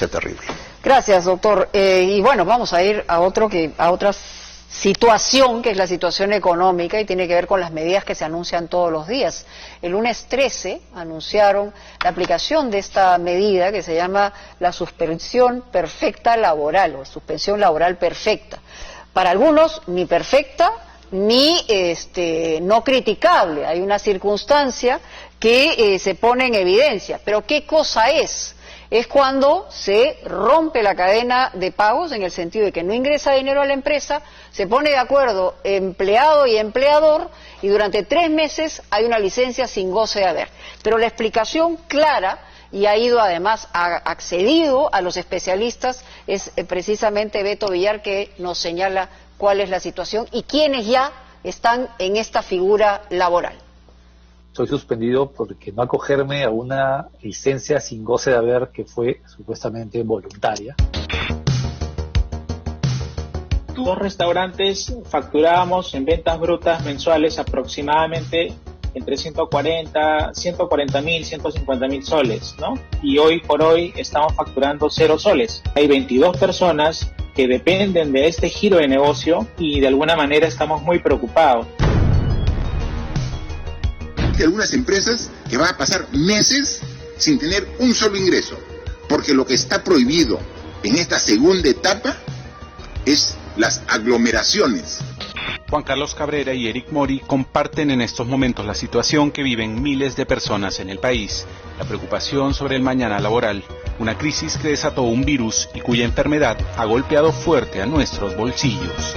terrible. Gracias, doctor. Y bueno, vamos a ir a otra situación, que es la situación económica, y tiene que ver con las medidas que se anuncian todos los días. El lunes 13 anunciaron la aplicación de esta medida que se llama la suspensión perfecta laboral, o suspensión laboral perfecta. Para algunos, ni perfecta ni no criticable. Hay una circunstancia que se pone en evidencia. Pero ¿qué cosa es? Es cuando se rompe la cadena de pagos, en el sentido de que no ingresa dinero a la empresa, se pone de acuerdo empleado y empleador, y durante 3 meses hay una licencia sin goce de haber. Pero la explicación clara, y ha ido además, ha accedido a los especialistas, es precisamente Beto Villar, que nos señala cuál es la situación y quiénes ya están en esta figura laboral. Soy suspendido porque no acogerme a una licencia sin goce de haber que fue supuestamente voluntaria. Los restaurantes facturábamos en ventas brutas mensuales aproximadamente entre 140.000, 150.000 soles, ¿no? Y hoy por hoy estamos facturando 0 soles. Hay 22 personas que dependen de este giro de negocio y de alguna manera estamos muy preocupados. De algunas empresas que van a pasar meses sin tener un solo ingreso, porque lo que está prohibido en esta segunda etapa es las aglomeraciones. Juan Carlos Cabrera y Eric Mori comparten en estos momentos la situación que viven miles de personas en el país, la preocupación sobre el mañana laboral, una crisis que desató un virus y cuya enfermedad ha golpeado fuerte a nuestros bolsillos.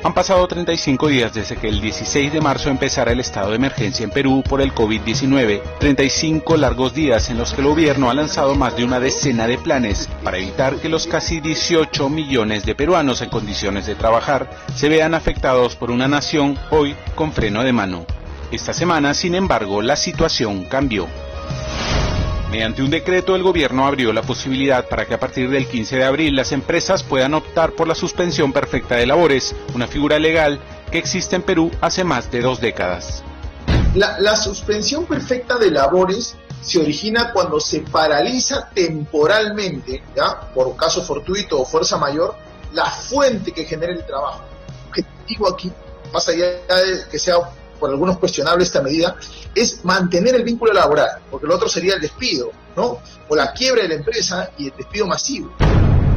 Han pasado 35 días desde que el 16 de marzo empezara el estado de emergencia en Perú por el COVID-19, 35 largos días en los que el gobierno ha lanzado más de una decena de planes para evitar que los casi 18 millones de peruanos en condiciones de trabajar se vean afectados por una nación hoy con freno de mano. Esta semana, sin embargo, la situación cambió. Mediante un decreto, el gobierno abrió la posibilidad para que a partir del 15 de abril las empresas puedan optar por la suspensión perfecta de labores, una figura legal que existe en Perú hace más de 2 décadas. La suspensión perfecta de labores se origina cuando se paraliza temporalmente, ¿ya?, por caso fortuito o fuerza mayor, la fuente que genera el trabajo. El objetivo aquí, más allá de que sea por algunos cuestionable esta medida, es mantener el vínculo laboral, porque lo otro sería el despido, ¿no?, o la quiebra de la empresa y el despido masivo.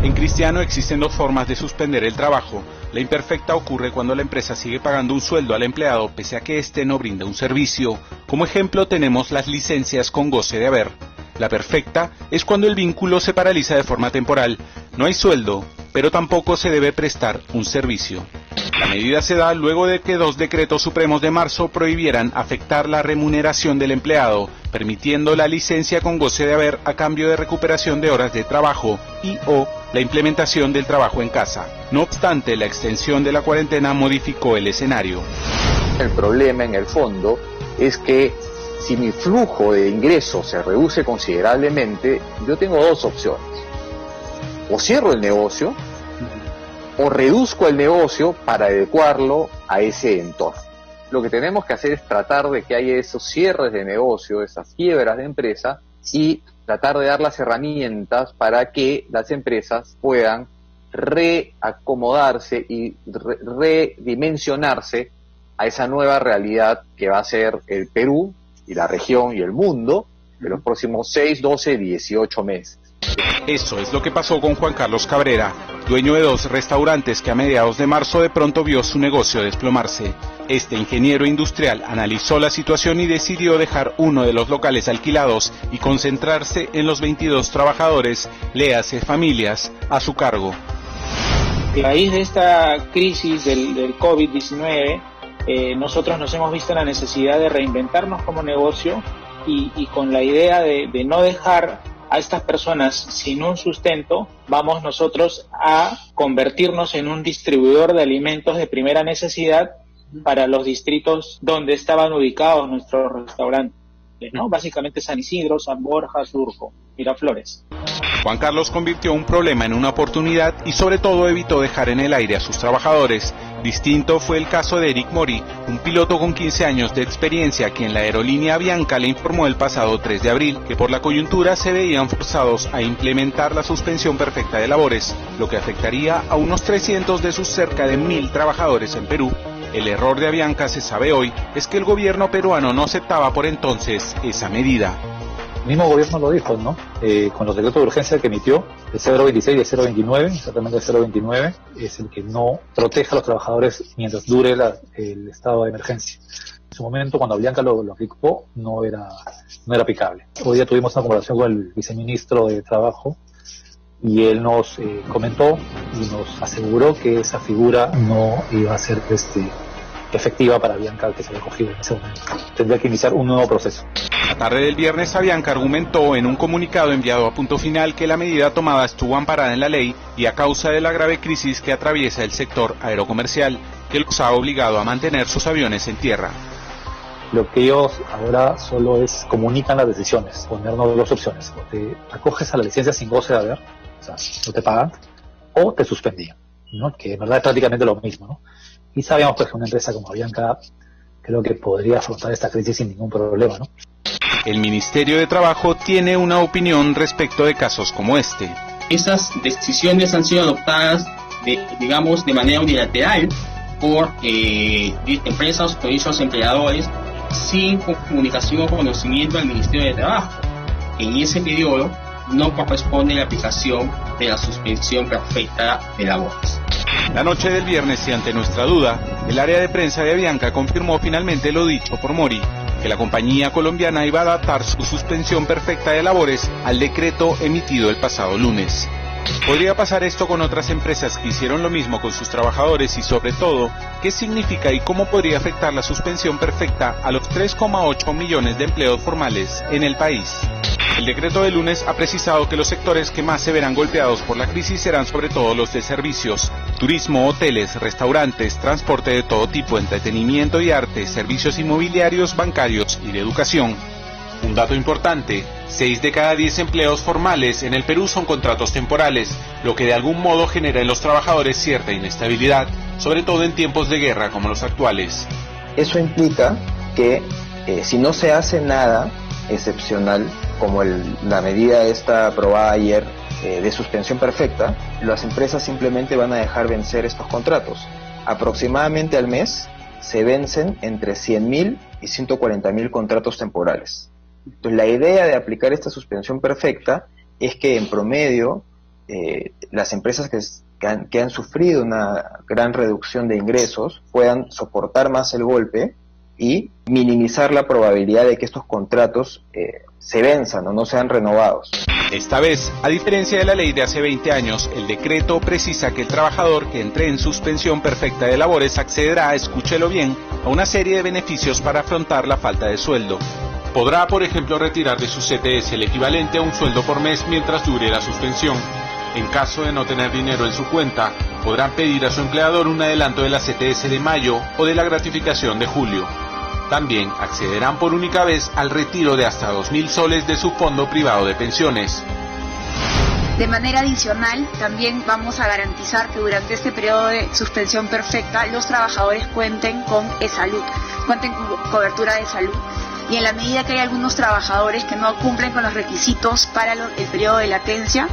En Cristiano existen 2 formas de suspender el trabajo. La imperfecta ocurre cuando la empresa sigue pagando un sueldo al empleado pese a que éste no brinda un servicio. Como ejemplo tenemos las licencias con goce de haber. La perfecta es cuando el vínculo se paraliza de forma temporal. No hay sueldo, pero tampoco se debe prestar un servicio. La medida se da luego de que 2 decretos supremos de marzo prohibieran afectar la remuneración del empleado, permitiendo la licencia con goce de haber a cambio de recuperación de horas de trabajo y o la implementación del trabajo en casa. No obstante, la extensión de la cuarentena modificó el escenario. El problema en el fondo es que si mi flujo de ingresos se reduce considerablemente, yo tengo 2 opciones. O cierro el negocio, o reduzco el negocio para adecuarlo a ese entorno. Lo que tenemos que hacer es tratar de que haya esos cierres de negocio, esas quiebras de empresa, y tratar de dar las herramientas para que las empresas puedan reacomodarse y redimensionarse a esa nueva realidad que va a ser el Perú y la región y el mundo en los próximos 6, 12, 18 meses. Eso es lo que pasó con Juan Carlos Cabrera, dueño de 2 restaurantes que a mediados de marzo de pronto vio su negocio desplomarse. Este ingeniero industrial analizó la situación y decidió dejar uno de los locales alquilados y concentrarse en los 22 trabajadores, léase familias, a su cargo. A raíz de esta crisis del COVID-19, nosotros nos hemos visto en la necesidad de reinventarnos como negocio y con la idea de no dejar a estas personas sin un sustento, vamos nosotros a convertirnos en un distribuidor de alimentos de primera necesidad para los distritos donde estaban ubicados nuestros restaurantes, ¿no? Básicamente San Isidro, San Borja, Surco, Miraflores. Juan Carlos convirtió un problema en una oportunidad y sobre todo evitó dejar en el aire a sus trabajadores. Distinto fue el caso de Eric Mori, un piloto con 15 años de experiencia, quien la aerolínea Avianca le informó el pasado 3 de abril que por la coyuntura se veían forzados a implementar la suspensión perfecta de labores, lo que afectaría a unos 300 de sus cerca de 1.000 trabajadores en Perú. El error de Avianca, se sabe hoy, es que el gobierno peruano no aceptaba por entonces esa medida. El mismo gobierno lo dijo, ¿no? Con los decretos de urgencia que emitió, el 026 y el 029, exactamente el 029, es el que no protege a los trabajadores mientras dure el estado de emergencia. En su momento, cuando Avianca lo aplicó, no era aplicable. Hoy día tuvimos una conversación con el viceministro de Trabajo y él nos comentó y nos aseguró que esa figura no iba a ser efectiva para Avianca, que se había cogido en ese momento. Tendría que iniciar un nuevo proceso. La tarde del viernes, Avianca argumentó en un comunicado enviado a Punto Final que la medida tomada estuvo amparada en la ley y a causa de la grave crisis que atraviesa el sector aerocomercial, que los ha obligado a mantener sus aviones en tierra. Lo que ellos ahora solo es comunican las decisiones, ponernos dos opciones: o te acoges a la licencia sin goce de haber, o sea, no te pagan, o te suspendían, ¿no? Que en verdad es prácticamente lo mismo, ¿no? Y sabíamos pues que una empresa como Avianca creo que podría afrontar esta crisis sin ningún problema, ¿no? El Ministerio de Trabajo tiene una opinión respecto de casos como este. Esas decisiones han sido adoptadas de manera unilateral por empresas o dichos empleadores sin comunicación o conocimiento al Ministerio de Trabajo. En ese periodo no corresponde la aplicación de la suspensión perfecta de labores. La noche del viernes, y ante nuestra duda, el área de prensa de Avianca confirmó finalmente lo dicho por Mori, que la compañía colombiana iba a adaptar su suspensión perfecta de labores al decreto emitido el pasado lunes. ¿Podría pasar esto con otras empresas que hicieron lo mismo con sus trabajadores y, sobre todo, qué significa y cómo podría afectar la suspensión perfecta a los 3,8 millones de empleos formales en el país? El decreto de lunes ha precisado que los sectores que más se verán golpeados por la crisis serán sobre todo los de servicios, turismo, hoteles, restaurantes, transporte de todo tipo, entretenimiento y arte, servicios inmobiliarios, bancarios y de educación. Un dato importante: 6 de cada 10 empleos formales en el Perú son contratos temporales, lo que de algún modo genera en los trabajadores cierta inestabilidad, sobre todo en tiempos de guerra como los actuales. Eso implica que si no se hace nada excepcional, como la medida esta aprobada ayer de suspensión perfecta, las empresas simplemente van a dejar vencer estos contratos. Aproximadamente al mes se vencen entre 100.000 y 140.000 contratos temporales. Entonces, la idea de aplicar esta suspensión perfecta es que en promedio las empresas que han sufrido una gran reducción de ingresos puedan soportar más el golpe y minimizar la probabilidad de que estos contratos se venzan o no sean renovados. Esta vez, a diferencia de la ley de hace 20 años, el decreto precisa que el trabajador que entre en suspensión perfecta de labores accederá, escúchelo bien, a una serie de beneficios para afrontar la falta de sueldo. Podrá, por ejemplo, retirar de su CTS el equivalente a un sueldo por mes mientras dure la suspensión. En caso de no tener dinero en su cuenta, podrán pedir a su empleador un adelanto de la CTS de mayo o de la gratificación de julio. También accederán por única vez al retiro de hasta 2.000 soles de su fondo privado de pensiones. De manera adicional, también vamos a garantizar que durante este periodo de suspensión perfecta los trabajadores cuenten con e-salud, cuenten con cobertura de salud. Y en la medida que hay algunos trabajadores que no cumplen con los requisitos para el periodo de latencia,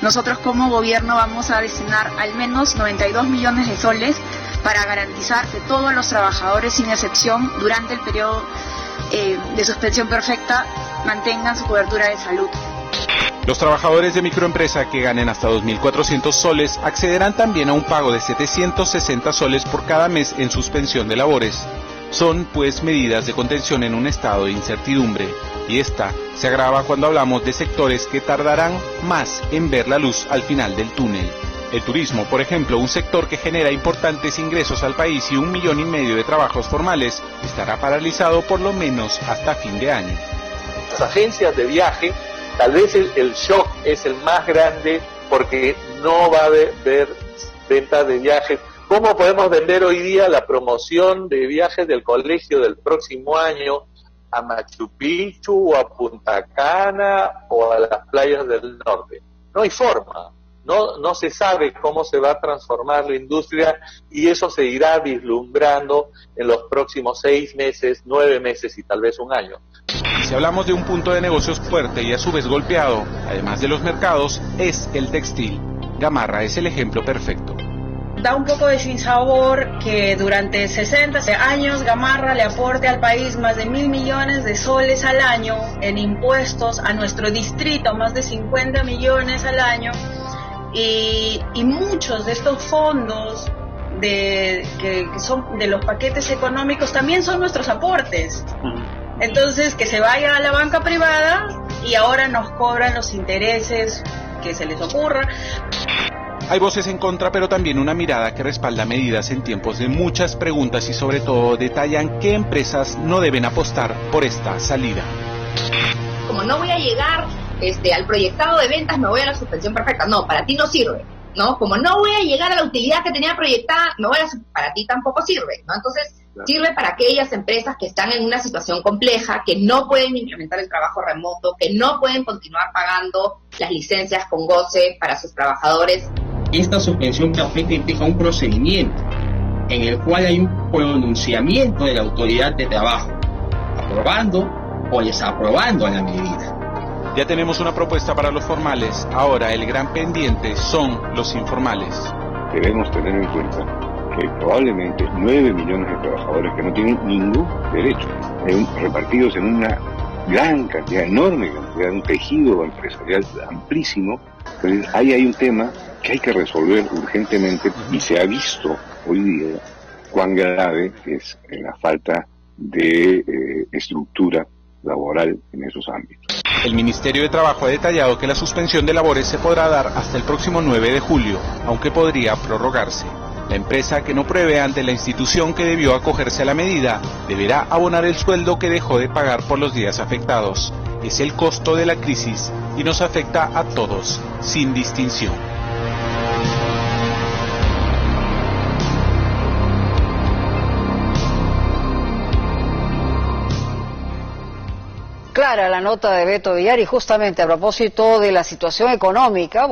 nosotros como gobierno vamos a destinar al menos 92 millones de soles para garantizar que todos los trabajadores, sin excepción, durante el periodo de suspensión perfecta, mantengan su cobertura de salud. Los trabajadores de microempresa que ganen hasta 2.400 soles accederán también a un pago de 760 soles por cada mes en suspensión de labores. Son, pues, medidas de contención en un estado de incertidumbre, y esta se agrava cuando hablamos de sectores que tardarán más en ver la luz al final del túnel. El turismo, por ejemplo, un sector que genera importantes ingresos al país y 1,5 millones de trabajos formales, estará paralizado por lo menos hasta fin de año. Las agencias de viaje, tal vez el shock es el más grande porque no va a haber venta de viajes. ¿Cómo podemos vender hoy día la promoción de viajes del colegio del próximo año a Machu Picchu o a Punta Cana o a las playas del norte? No hay forma. no se sabe cómo se va a transformar la industria y eso se irá vislumbrando en los próximos 6 meses, 9 meses y tal vez un año. Y si hablamos de un punto de negocios fuerte y a su vez golpeado, además de los mercados, es el textil. Gamarra es el ejemplo perfecto. Da un poco de sinsabor que durante 60 años Gamarra le aporte al país más de 1.000 millones de soles al año en impuestos, a nuestro distrito más de 50 millones al año, y muchos de estos fondos que son de los paquetes económicos también son nuestros aportes. Entonces, que se vaya a la banca privada y ahora nos cobran los intereses que se les ocurra. Hay voces en contra, pero también una mirada que respalda medidas en tiempos de muchas preguntas y sobre todo detallan qué empresas no deben apostar por esta salida. Como no voy a llegar al proyectado de ventas, me voy a la suspensión perfecta. No, para ti no sirve, ¿no? Como no voy a llegar a la utilidad que tenía proyectada, para ti tampoco sirve, ¿no? Entonces, sirve para aquellas empresas que están en una situación compleja, que no pueden implementar el trabajo remoto, que no pueden continuar pagando las licencias con goce para sus trabajadores. Esta suspensión perfecta implica un procedimiento en el cual hay un pronunciamiento de la autoridad de trabajo, aprobando o desaprobando la medida. Ya tenemos una propuesta para los formales, ahora el gran pendiente son los informales. Debemos tener en cuenta que hay probablemente 9 millones de trabajadores que no tienen ningún derecho, repartidos en una gran cantidad, enorme cantidad, un tejido empresarial amplísimo. Entonces ahí hay un tema que hay que resolver urgentemente y se ha visto hoy día cuán grave es la falta de estructura laboral en esos ámbitos. El Ministerio de Trabajo ha detallado que la suspensión de labores se podrá dar hasta el próximo 9 de julio, aunque podría prorrogarse. La empresa que no pruebe ante la institución que debió acogerse a la medida deberá abonar el sueldo que dejó de pagar por los días afectados. Es el costo de la crisis y nos afecta a todos, sin distinción. Clara la nota de Beto Villar, y justamente a propósito de la situación económica,